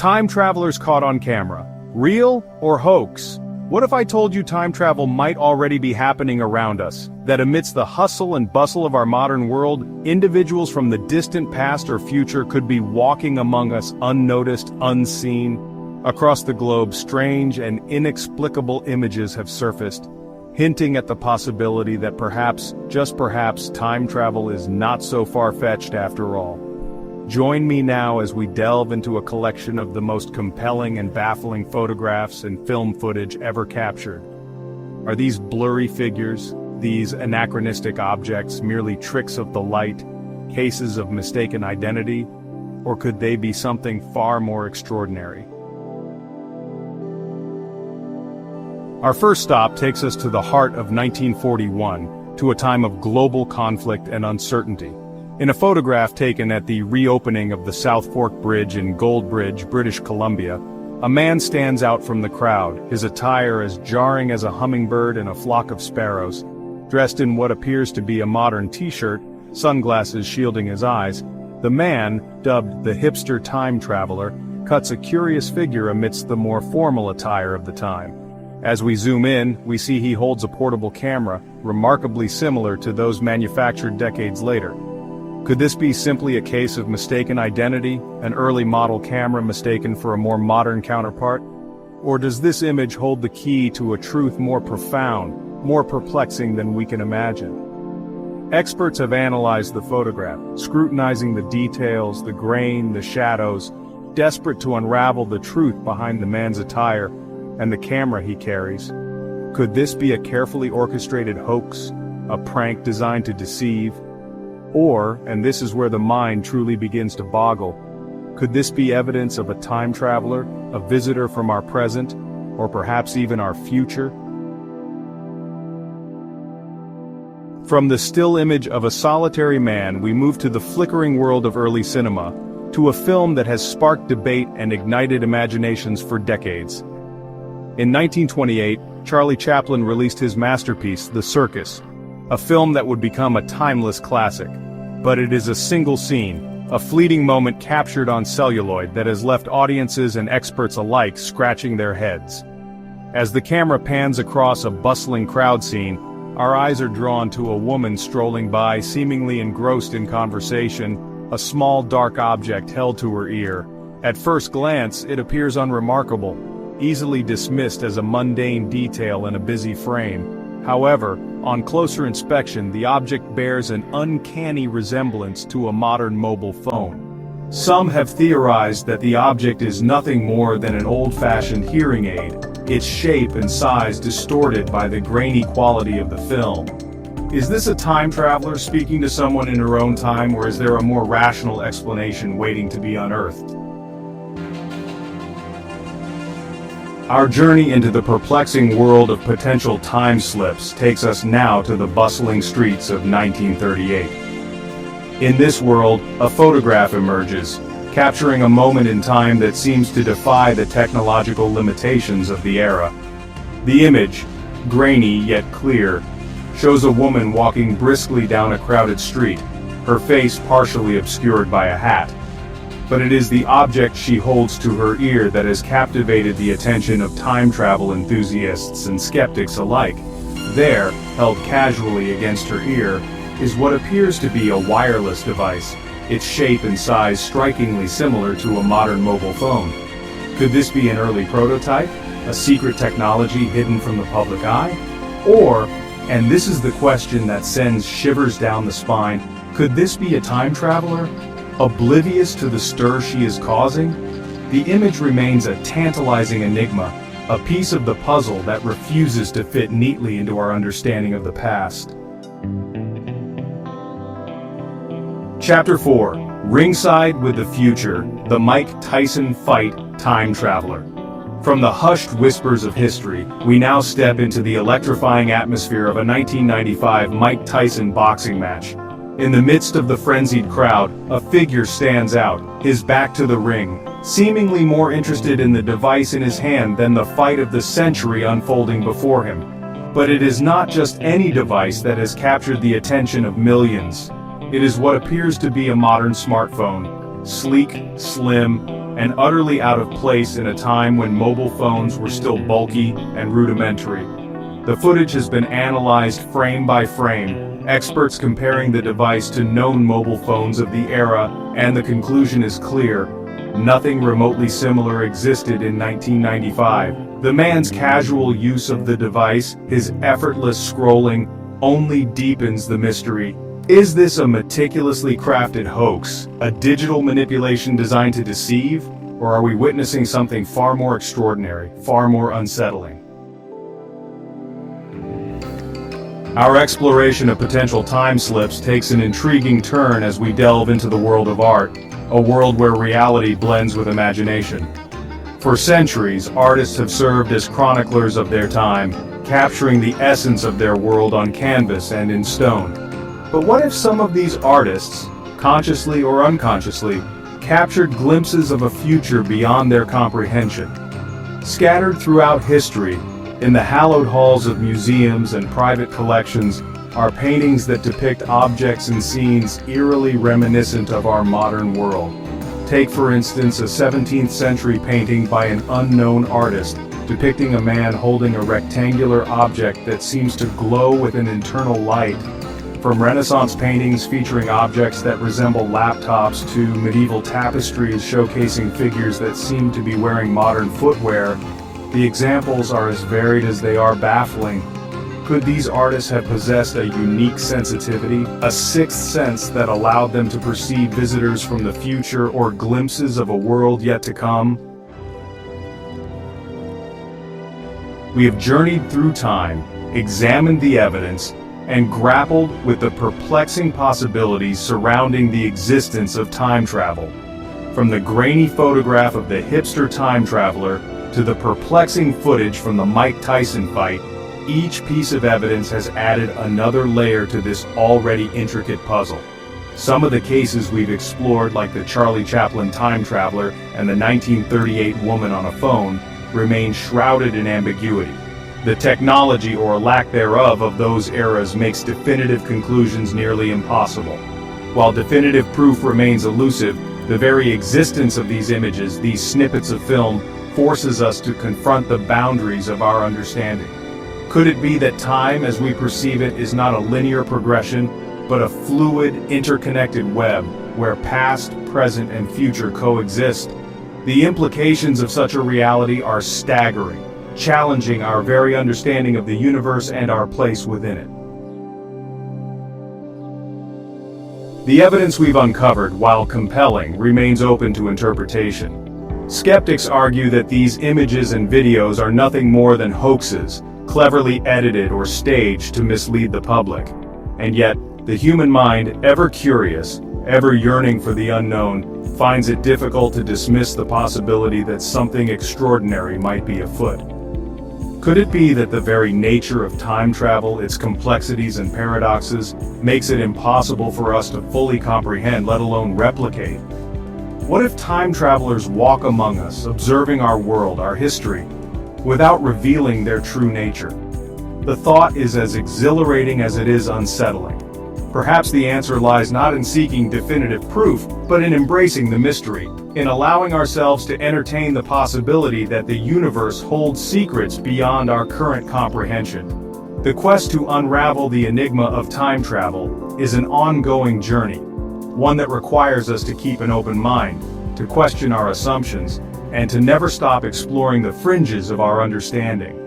Time travelers caught on camera. Real or hoax? What if I told you time travel might already be happening around us? That amidst the hustle and bustle of our modern world, individuals from the distant past or future could be walking among us unnoticed, unseen. Across the globe, strange and inexplicable images have surfaced, hinting at the possibility that perhaps, just perhaps, time travel is not so far-fetched after all. Join me now as we delve into a collection of the most compelling and baffling photographs and film footage ever captured. Are these blurry figures, these anachronistic objects, merely tricks of the light, cases of mistaken identity, or could they be something far more extraordinary? Our first stop takes us to the heart of 1941, to a time of global conflict and uncertainty. In a photograph taken at the reopening of the South Fork Bridge in Goldbridge, British Columbia, a man stands out from the crowd, his attire as jarring as a hummingbird in a flock of sparrows. Dressed in what appears to be a modern t-shirt, sunglasses shielding his eyes, the man, dubbed the hipster time traveler, cuts a curious figure amidst the more formal attire of the time. As we zoom in, we see he holds a portable camera, remarkably similar to those manufactured decades later. Could this be simply a case of mistaken identity, an early model camera mistaken for a more modern counterpart? Or does this image hold the key to a truth more profound, more perplexing than we can imagine? Experts have analyzed the photograph, scrutinizing the details, the grain, the shadows, desperate to unravel the truth behind the man's attire and the camera he carries. Could this be a carefully orchestrated hoax, a prank designed to deceive? Or, and this is where the mind truly begins to boggle, could this be evidence of a time traveler, a visitor from our present, or perhaps even our future? From the still image of a solitary man, we move to the flickering world of early cinema, to a film that has sparked debate and ignited imaginations for decades. In 1928, Charlie Chaplin released his masterpiece, The Circus, a film that would become a timeless classic. But it is a single scene, a fleeting moment captured on celluloid that has left audiences and experts alike scratching their heads. As the camera pans across a bustling crowd scene, our eyes are drawn to a woman strolling by, seemingly engrossed in conversation, a small dark object held to her ear. At first glance, it appears unremarkable, easily dismissed as a mundane detail in a busy frame. However, on closer inspection, the object bears an uncanny resemblance to a modern mobile phone. Some have theorized that the object is nothing more than an old-fashioned hearing aid, its shape and size distorted by the grainy quality of the film. Is this a time traveler speaking to someone in her own time, or is there a more rational explanation waiting to be unearthed? Our journey into the perplexing world of potential time slips takes us now to the bustling streets of 1938. In this world, a photograph emerges, capturing a moment in time that seems to defy the technological limitations of the era. The image, grainy yet clear, shows a woman walking briskly down a crowded street, her face partially obscured by a hat. But it is the object she holds to her ear that has captivated the attention of time travel enthusiasts and skeptics alike. There, held casually against her ear, is what appears to be a wireless device, its shape and size strikingly similar to a modern mobile phone. Could this be an early prototype, a secret technology hidden from the public eye? Or, and this is the question that sends shivers down the spine, could this be a time traveler, oblivious to the stir she is causing? The image remains a tantalizing enigma, a piece of the puzzle that refuses to fit neatly into our understanding of the past. Chapter 4. Ringside with the Future, the Mike Tyson Fight Time Traveler. From the hushed whispers of history, we now step into the electrifying atmosphere of a 1995 Mike Tyson boxing match. In the midst of the frenzied crowd, a figure stands out, his back to the ring, seemingly more interested in the device in his hand than the fight of the century unfolding before him. But it is not just any device that has captured the attention of millions. It is what appears to be a modern smartphone, sleek, slim, and utterly out of place in a time when mobile phones were still bulky and rudimentary. The footage has been analyzed frame by frame, experts comparing the device to known mobile phones of the era, and the conclusion is clear: nothing remotely similar existed in 1995. The man's casual use of the device, his effortless scrolling, only deepens the mystery. Is this a meticulously crafted hoax, a digital manipulation designed to deceive, or are we witnessing something far more extraordinary, far more unsettling? Our exploration of potential time slips takes an intriguing turn as we delve into the world of art, a world where reality blends with imagination. For centuries, artists have served as chroniclers of their time, capturing the essence of their world on canvas and in stone. But what if some of these artists, consciously or unconsciously, captured glimpses of a future beyond their comprehension? Scattered throughout history, in the hallowed halls of museums and private collections, are paintings that depict objects and scenes eerily reminiscent of our modern world. Take, for instance, a 17th century painting by an unknown artist, depicting a man holding a rectangular object that seems to glow with an internal light. From Renaissance paintings featuring objects that resemble laptops to medieval tapestries showcasing figures that seem to be wearing modern footwear, the examples are as varied as they are baffling. Could these artists have possessed a unique sensitivity, a sixth sense that allowed them to perceive visitors from the future or glimpses of a world yet to come? We have journeyed through time, examined the evidence, and grappled with the perplexing possibilities surrounding the existence of time travel. From the grainy photograph of the hipster time traveler to the perplexing footage from the Mike Tyson fight, each piece of evidence has added another layer to this already intricate puzzle. Some of the cases we've explored, like the Charlie Chaplin time traveler and the 1938 woman on a phone, remain shrouded in ambiguity. The technology or lack thereof of those eras makes definitive conclusions nearly impossible. While definitive proof remains elusive, the very existence of these images, these snippets of film, forces us to confront the boundaries of our understanding. Could it be that time, as we perceive it, is not a linear progression, but a fluid, interconnected web, where past, present, and future coexist? The implications of such a reality are staggering, challenging our very understanding of the universe and our place within it. The evidence we've uncovered, while compelling, remains open to interpretation. Skeptics argue that these images and videos are nothing more than hoaxes, cleverly edited or staged to mislead the public. And yet, the human mind, ever curious, ever yearning for the unknown, finds it difficult to dismiss the possibility that something extraordinary might be afoot. Could it be that the very nature of time travel, its complexities and paradoxes, makes it impossible for us to fully comprehend, let alone replicate? What if time travelers walk among us, observing our world, our history, without revealing their true nature? The thought is as exhilarating as it is unsettling. Perhaps the answer lies not in seeking definitive proof, but in embracing the mystery, in allowing ourselves to entertain the possibility that the universe holds secrets beyond our current comprehension. The quest to unravel the enigma of time travel is an ongoing journey, one that requires us to keep an open mind, to question our assumptions, and to never stop exploring the fringes of our understanding.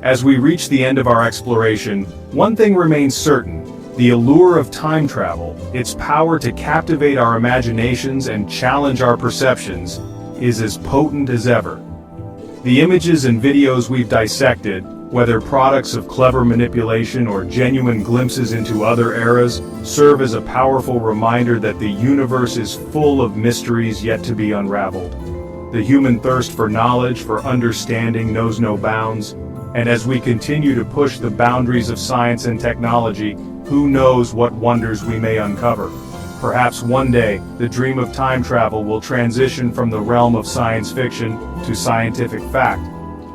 As we reach the end of our exploration, one thing remains certain: the allure of time travel, its power to captivate our imaginations and challenge our perceptions, is as potent as ever. The images and videos we've dissected, whether products of clever manipulation or genuine glimpses into other eras, serve as a powerful reminder that the universe is full of mysteries yet to be unraveled. The human thirst for knowledge, for understanding, knows no bounds, and as we continue to push the boundaries of science and technology, who knows what wonders we may uncover. Perhaps one day, the dream of time travel will transition from the realm of science fiction to scientific fact.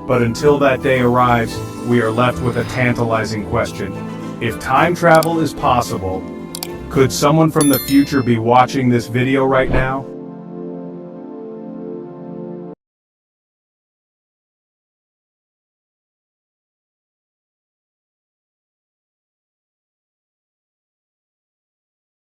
But until that day arrives, we are left with a tantalizing question. If time travel is possible, Could someone from the future be watching this video right now?